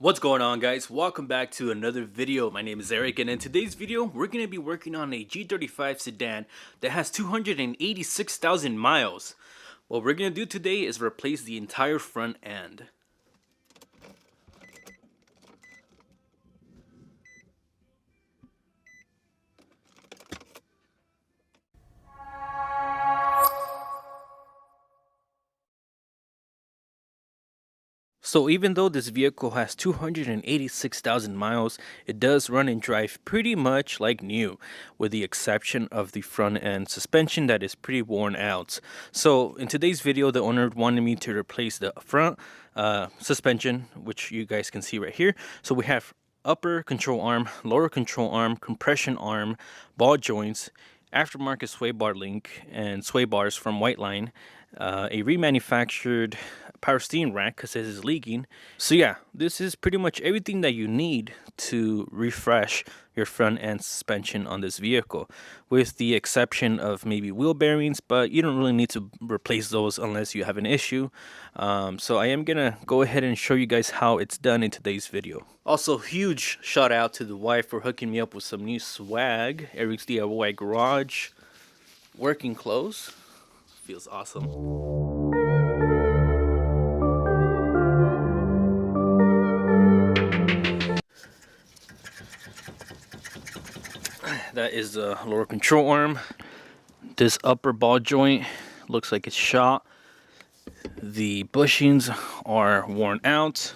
What's going on, guys? Welcome back to another video. My name is Eric, and in today's video we're going to be working on a G35 sedan that has 286,000 miles. What we're going to do today is replace the entire front end. So even though this vehicle has 286,000 miles, it does run and drive pretty much like new, with the exception of the front end suspension that is pretty worn out. So in today's video, the owner wanted me to replace the front suspension, which you guys can see right here. So we have upper control arm, lower control arm, compression arm, ball joints, aftermarket sway bar link, and sway bars from Whiteline, a remanufactured power steering rack because it is leaking. So yeah, this is pretty much everything that you need to refresh your front end suspension on this vehicle, with the exception of maybe wheel bearings, but you don't really need to replace those unless you have an issue. So I am gonna go ahead and show you guys how it's done in today's video. Also, huge shout out to the wife for hooking me up with some new swag. Eric's DIY Garage working clothes. Feels awesome. That is the lower control arm. This upper ball joint looks like it's shot. The bushings are worn out.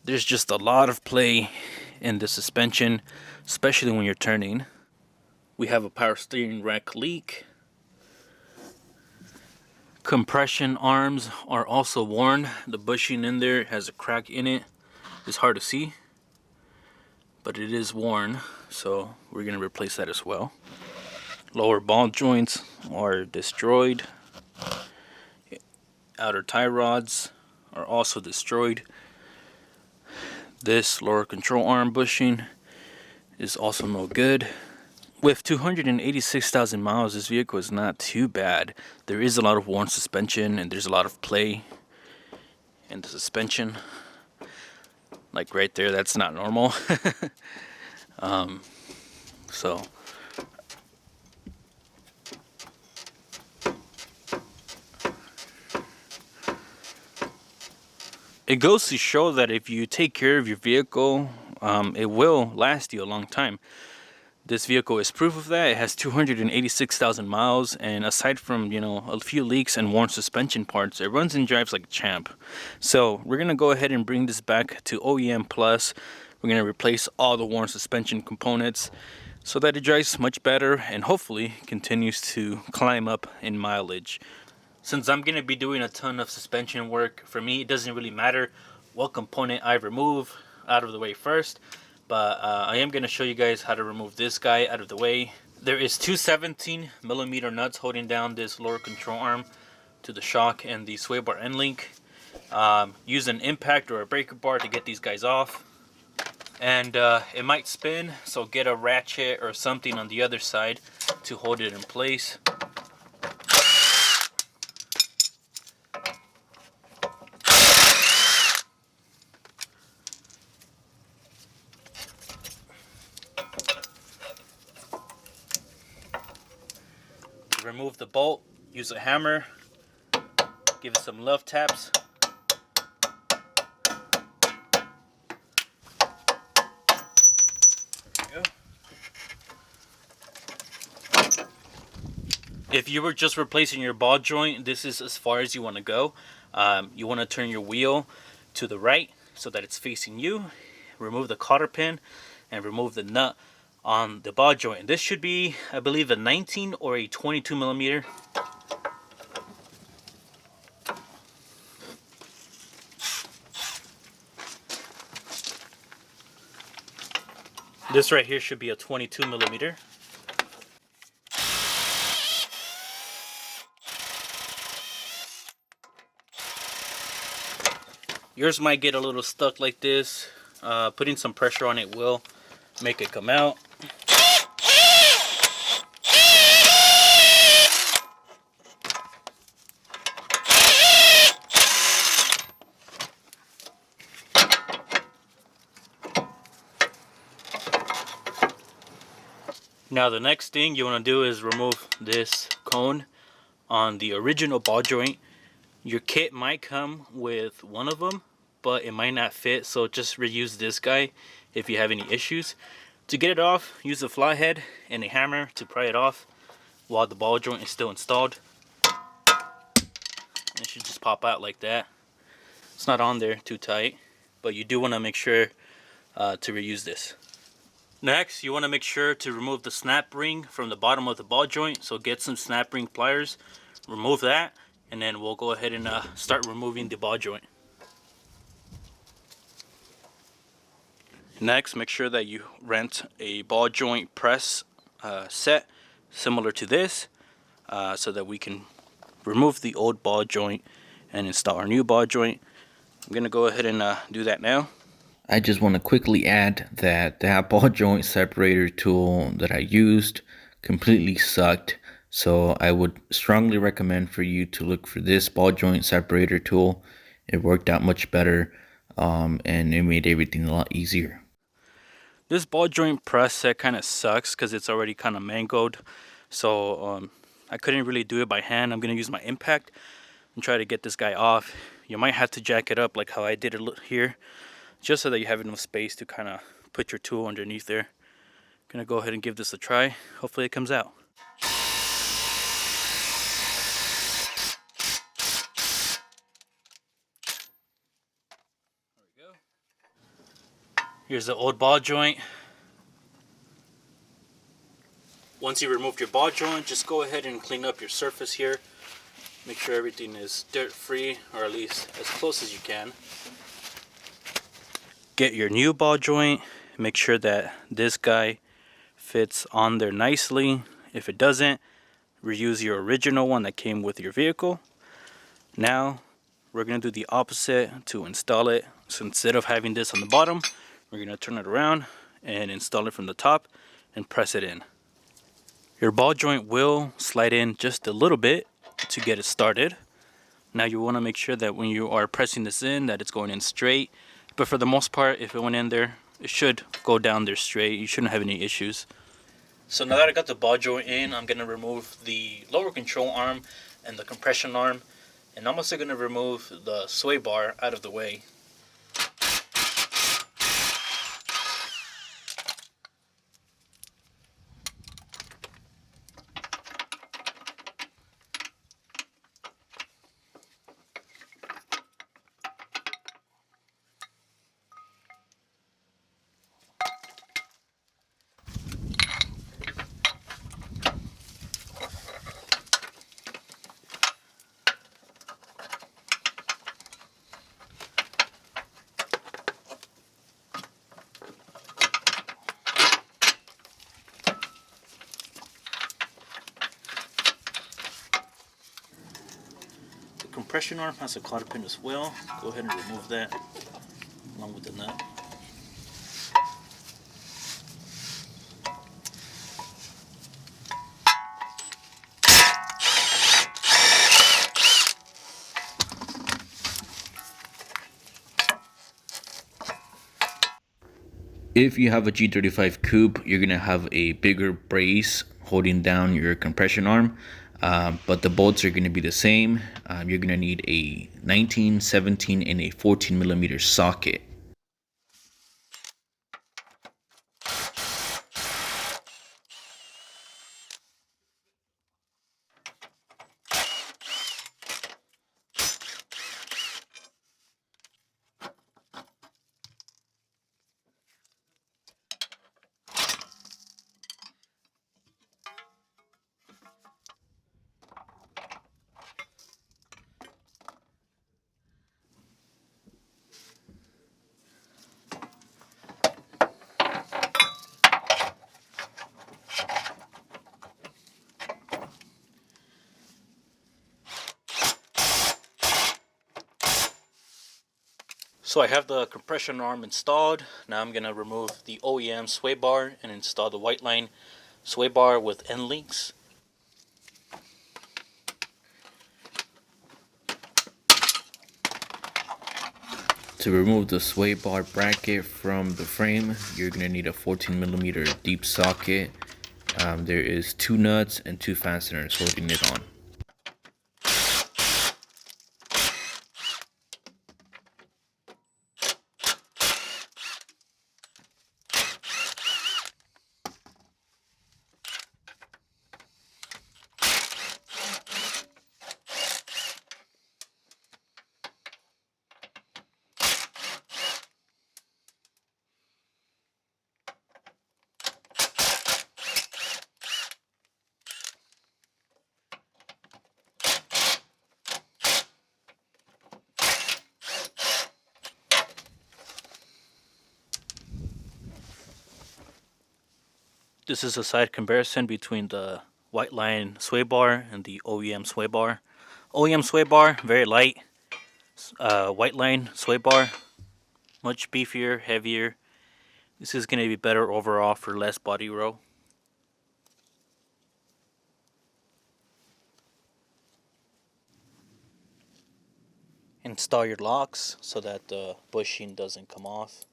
There's just a lot of play in the suspension, especially when you're turning. We have a power steering rack leak. Compression arms are also worn. The bushing in there has a crack in it. It's hard to see, but it is worn, so we're gonna replace that as well. Lower ball joints are destroyed. Outer tie rods are also destroyed. This lower control arm bushing is also no good. With 286,000 miles, this vehicle is not too bad. There is a lot of worn suspension and there's a lot of play in the suspension. Like right there, that's not normal. So it goes to show that if you take care of your vehicle, it will last you a long time. This vehicle is proof of that. It has 286,000 miles, and aside from, a few leaks and worn suspension parts, it runs and drives like a champ. So we're gonna go ahead and bring this back to OEM Plus. We're gonna replace all the worn suspension components so that it drives much better and hopefully continues to climb up in mileage. Since I'm gonna be doing a ton of suspension work, for me it doesn't really matter what component I remove out of the way first. But I am going to show you guys how to remove this guy out of the way. There is two 17mm nuts holding down this lower control arm to the shock and the sway bar end link. Use an impact or a breaker bar to get these guys off. And it might spin, so get a ratchet or something on the other side to hold it in place. Remove the bolt, use a hammer, give it some love taps. There you go. If you were just replacing your ball joint, this is as far as you want to go. You want to turn your wheel to the right so that it's facing you. Remove the cotter pin and remove the nut on the ball joint. This should be, I believe, a 19 or a 22mm. This right here should be a 22mm. Yours might get a little stuck like this. Putting some pressure on it will make it come out. Now the next thing you want to do is remove this cone on the original ball joint. Your kit might come with one of them, but it might not fit, so just reuse this guy if you have any issues. To get it off, use a flathead and a hammer to pry it off while the ball joint is still installed. It should just pop out like that. It's not on there too tight, but you do want to make sure to reuse this. Next, you want to make sure to remove the snap ring from the bottom of the ball joint. So get some snap ring pliers, remove that, and then we'll go ahead and start removing the ball joint. Next, make sure that you rent a ball joint press set similar to this so that we can remove the old ball joint and install our new ball joint. I'm going to go ahead and do that now. I just want to quickly add that that ball joint separator tool that I used completely sucked. So I would strongly recommend for you to look for this ball joint separator tool. It worked out much better and it made everything a lot easier. This ball joint press set kind of sucks because it's already kind of mangled. So I couldn't really do it by hand. I'm going to use my impact and try to get this guy off. You might have to jack it up like how I did it here, just so that you have enough space to kind of put your tool underneath there. Gonna go ahead and give this a try. Hopefully it comes out. There we go. Here's the old ball joint. Once you remove your ball joint, just go ahead and clean up your surface here. Make sure everything is dirt free, or at least as close as you can. Get your new ball joint. Make sure that this guy fits on there nicely. If it doesn't, reuse your original one that came with your vehicle. Now we're going to do the opposite to install it. So instead of having this on the bottom, we're going to turn it around and install it from the top and press it in. Your ball joint will slide in just a little bit to get it started. Now you want to make sure that when you are pressing this in, that it's going in straight. But for the most part, if it went in there, it should go down there straight. You shouldn't have any issues. So now that I got the ball joint in, I'm going to remove the lower control arm and the compression arm. And I'm also going to remove the sway bar out of the way. Compression arm has a cotter pin as well. Go ahead and remove that along with the nut. If you have a G35 coupe, you're gonna have a bigger brace holding down your compression arm, but the bolts are gonna be the same. You're gonna need a 19, 17, and a 14 millimeter socket. So I have the compression arm installed. Now I'm going to remove the OEM sway bar and install the white line sway bar with end links. To remove the sway bar bracket from the frame, you're going to need a 14 millimeter deep socket there is 2 nuts and 2 fasteners holding it on. This is a side comparison between the white line sway bar and the OEM sway bar. OEM sway bar, very light. White line sway bar, much beefier, heavier. This is going to be better overall for less body roll. Install your locks so that the bushing doesn't come off.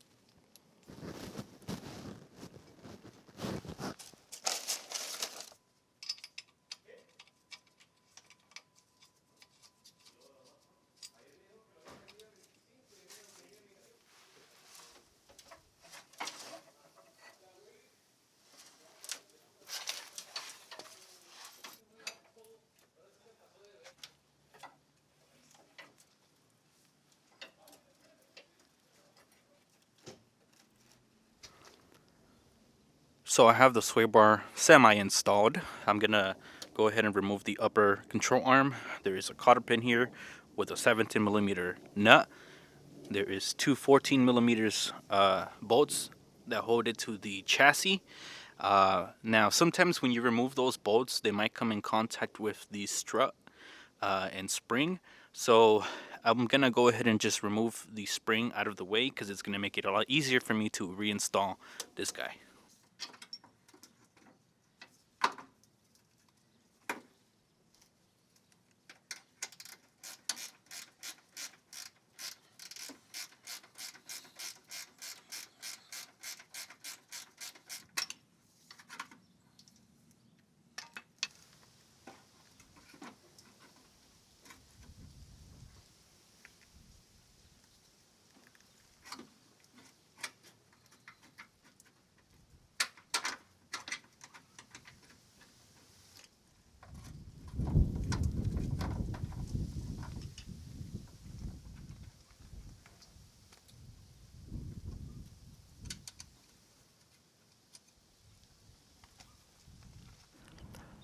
So I have the sway bar semi-installed. I'm gonna go ahead and remove the upper control arm. There is a cotter pin here with a 17mm nut. There is two 14mm bolts that hold it to the chassis. Now sometimes when you remove those bolts, they might come in contact with the strut and spring. So I'm gonna go ahead and just remove the spring out of the way because it's gonna make it a lot easier for me to reinstall this guy.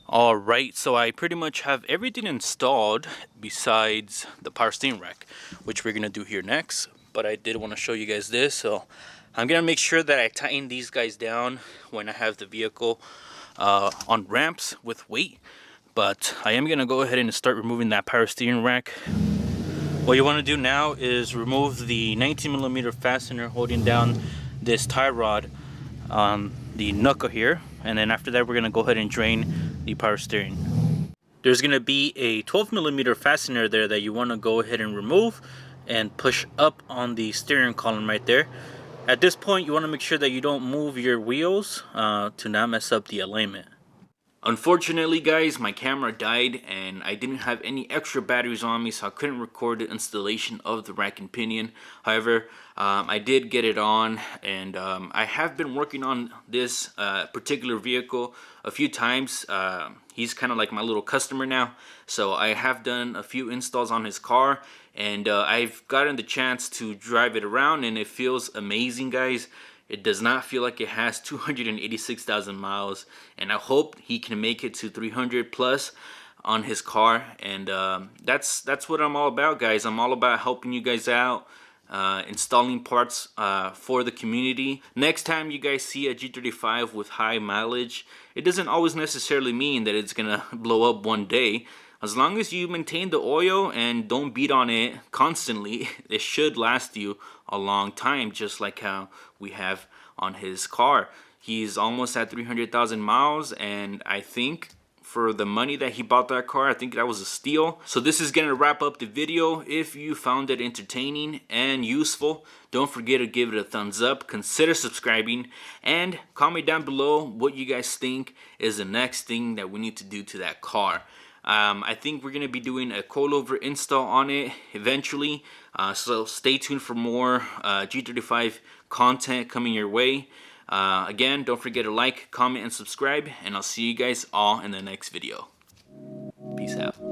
Alright, so I pretty much have everything installed besides the power steering rack, which we're going to do here next. But I did want to show you guys this, so I'm going to make sure that I tighten these guys down when I have the vehicle on ramps with weight. But I am going to go ahead and start removing that power steering rack. What you want to do now is remove the 19mm fastener holding down this tie rod on the knuckle here, and then after that we're going to go ahead and drain the power steering. There's going to be a 12mm fastener there that you want to go ahead and remove and push up on the steering column right there. At this point you want to make sure that you don't move your wheels to not mess up the alignment. Unfortunately guys, my camera died and I didn't have any extra batteries on me, so I couldn't record the installation of the rack and pinion. However, I did get it on, and I have been working on this particular vehicle a few times. He's kind of like my little customer now, so I have done a few installs on his car, and I've gotten the chance to drive it around, and it feels amazing, guys. It does not feel like it has 286,000 miles, and I hope he can make it to 300 plus on his car. And that's what I'm all about, guys. I'm all about helping you guys out, installing parts for the community. Next time you guys see a G35 with high mileage, it doesn't always necessarily mean that it's gonna blow up one day. As long as you maintain the oil and don't beat on it constantly, it should last you a long time, just like how we have on his car. He's almost at 300,000 miles, and I think for the money that he bought that car. I think that was a steal. So this is gonna wrap up the video. If you found it entertaining and useful, don't forget to give it a thumbs up, consider subscribing, and comment down below what you guys think is the next thing that we need to do to that car. I think we're gonna be doing a coilover install on it eventually, so stay tuned for more G35 content coming your way. Again, don't forget to like, comment, and subscribe, and I'll see you guys all in the next video. Peace out.